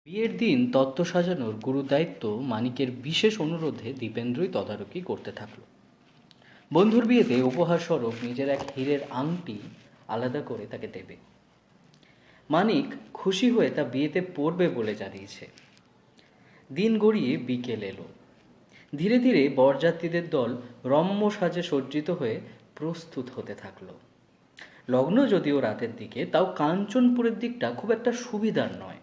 বিয়ের দিন তত্ত্ব সাজানোর গুরুদায়িত্ব মানিকের বিশেষ অনুরোধে দীপেন্দ্রই তদারকি করতে থাকল। বন্ধুর বিয়েতে উপহার স্বরূপ নিজের এক হীরের আংটি আলাদা করে তাকে দেবে। মানিক খুশি হয়ে তা বিয়েতে পরবে বলে জানিয়েছে। দিন গড়িয়ে বিকেল এলো। ধীরে ধীরে বরযাত্রীদের দল রম্য সাজে সজ্জিত হয়ে প্রস্তুত হতে থাকলো। লগ্ন যদিও রাতের দিকে, তাও কাঞ্চনপুরের দিকটা খুব একটা সুবিধার নয়।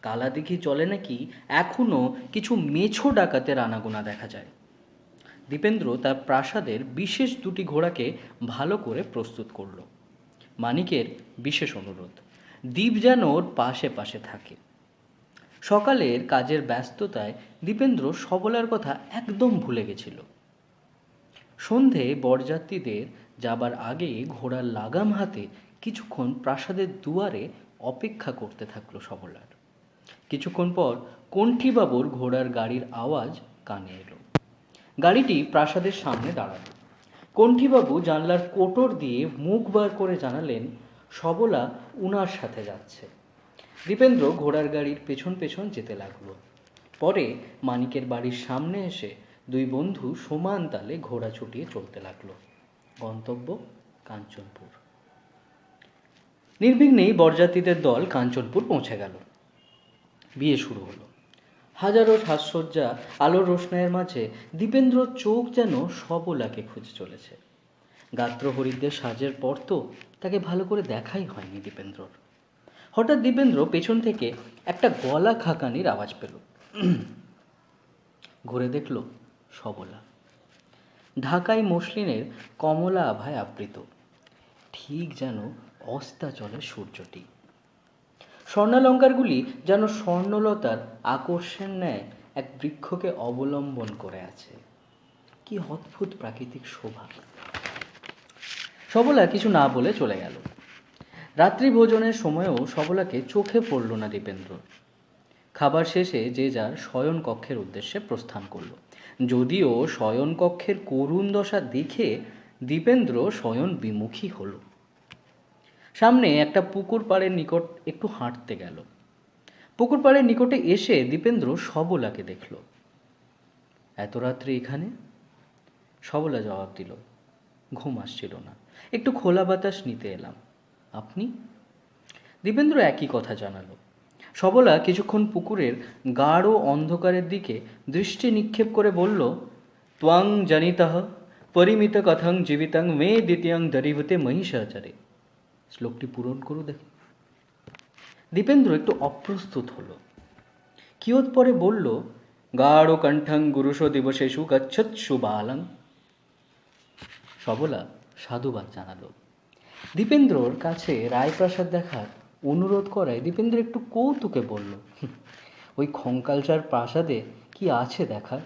কালাদিঘি চলে নাকি এখনও কিছু মেছো ডাকাতের আনাগোনা দেখা যায়। দীপেন্দ্র তার প্রাসাদের বিশেষ দুটি ঘোড়াকে ভালো করে প্রস্তুত করল। মানিকের বিশেষ অনুরোধ, দ্বীপ যেন ওর পাশে পাশে থাকে। সকালের কাজের ব্যস্ততায় দীপেন্দ্র সবলার কথা একদম ভুলে গেছিল। সন্ধে বরযাত্রীদের যাবার আগে ঘোড়ার লাগাম হাতে কিছুক্ষণ প্রাসাদের দুয়ারে অপেক্ষা করতে থাকলো সবলার। কিছুক্ষণ পর কণ্ঠীবাবুর ঘোড়ার গাড়ির আওয়াজ কানে এলো। গাড়িটি প্রাসাদের সামনে দাঁড়ালো। কণ্ঠীবাবু জানলার কোটর দিয়ে মুখ বার করে জানালেন সবলা উনার সাথে যাচ্ছে। দীপেন্দ্র ঘোড়ার গাড়ির পেছন পেছন যেতে লাগলো। পরে মানিকের বাড়ির সামনে এসে দুই বন্ধু সমান তালে ঘোড়া ছুটিয়ে চলতে লাগলো। গন্তব্য কাঞ্চনপুর। নির্বিঘ্নেই বরযাত্রীদের দল কাঞ্চনপুর পৌঁছে গেল। বিয়ে শুরু হলো। হাজারো সাজসজ্জা আলোর রোশনাইয়ের মাঝে দীপেন্দ্র চোখ যেন সবলাকে খুঁজে চলেছে। গাত্রহরিদ্রের সাজের পর তো তাকে ভালো করে দেখাই হয়নি দীপেন্দ্রর। হঠাৎ দীপেন্দ্র পেছন থেকে একটা গলা খাকানির আওয়াজ পেল। ঘুরে দেখল সবলা, ঢাকাই মসলিনের কমলা আভায় আবৃত, ঠিক যেন অস্তাচলের সূর্যটি। স্বর্ণালঙ্কারগুলি যেন স্বর্ণলতার আকর্ষণ ন্যায় এক বৃক্ষকে অবলম্বন করে আছে। কি অদ্ভুত প্রাকৃতিক শোভা! সবলা কিছু না বলে চলে গেল। রাত্রি ভোজনের সময়ও সবলাকে চোখে পড়ল না দীপেন্দ্র। খাবার শেষে যে যার শয়ন কক্ষের উদ্দেশ্যে প্রস্থান করল। যদিও শয়ন কক্ষের করুণ দশা দেখে দীপেন্দ্র শয়ন বিমুখী হল। সামনে একটা পুকুর পাড়ের নিকট একটু হাঁটতে গেল। পুকুর পাড়ের নিকটে এসে দীপেন্দ্র সবলাকে দেখল। এত রাত্রে এখানে? সবলা জবাব দিল, ঘুম আসছিল না, একটু খোলা বাতাস নিতে এলাম। আপনি? দীপেন্দ্র একই কথা জানালো। সবলা কিছুক্ষণ পুকুরের গাঢ় অন্ধকারের দিকে দৃষ্টি নিক্ষেপ করে বলল, ত্বাং জানিতঃ পরিমিত কথং জীবিতং মে দ্বিতীয়ং দরিভূতে মহিষাচারে। শ্লোকটি পূরণ করু দেখি। দীপেন্দ্র একটু অপ্রস্তুত হলো। কিয়ৎ পরে বলল, গাঢ় কণ্ঠং গুরুষো দিবসেষু গচ্ছৎসু বালং। সবলা সাধুবাদ জানালো। দীপেন্দ্রর কাছে রায়প্রাসাদ দেখার অনুরোধ করায় দীপেন্দ্র একটু কৌতুকে বলল, ওই খঙ্কালচার প্রাসাদে কি আছে দেখার?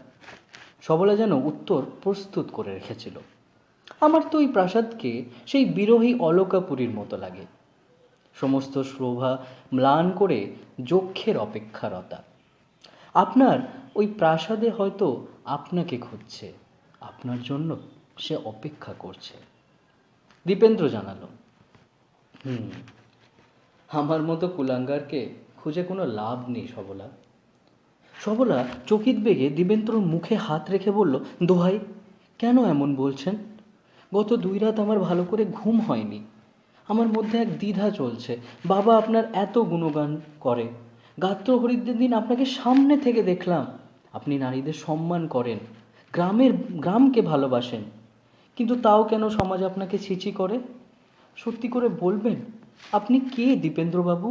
সবলা যেন উত্তর প্রস্তুত করে রেখেছিল। আমার তো ওই প্রাসাদকে সেই বিরোহী অলকাপুরীর মতো লাগে। সমস্ত শোভা ম্লান করে যক্ষের অপেক্ষারতা। আপনার ওই প্রাসাদে হয়তো আপনাকে খুঁজছে, আপনার জন্য সে অপেক্ষা করছে। দীপেন্দ্র জানালো, আমার মতো কুলাঙ্গারকে খুঁজে কোনো লাভ নেই সবলা। সবলা চকিত বেগে দীপেন্দ্রর মুখে হাত রেখে বলল, দোহাই, কেন এমন বলছেন? গত 2 রাত আমার ভালো করে ঘুম হয়নি। আমার মধ্যে এক দ্বিধা চলছে। বাবা আপনার এত গুণগান করে, গাত্রহরিদ্রের দিন আপনাকে সামনে থেকে দেখলাম। আপনি নারীদের সম্মান করেন, গ্রামকে ভালোবাসেন, কিন্তু তাও কেন সমাজ আপনাকে ছিছি করে? সত্যি করে বলবেন, আপনি কে দীপেন্দ্রবাবু?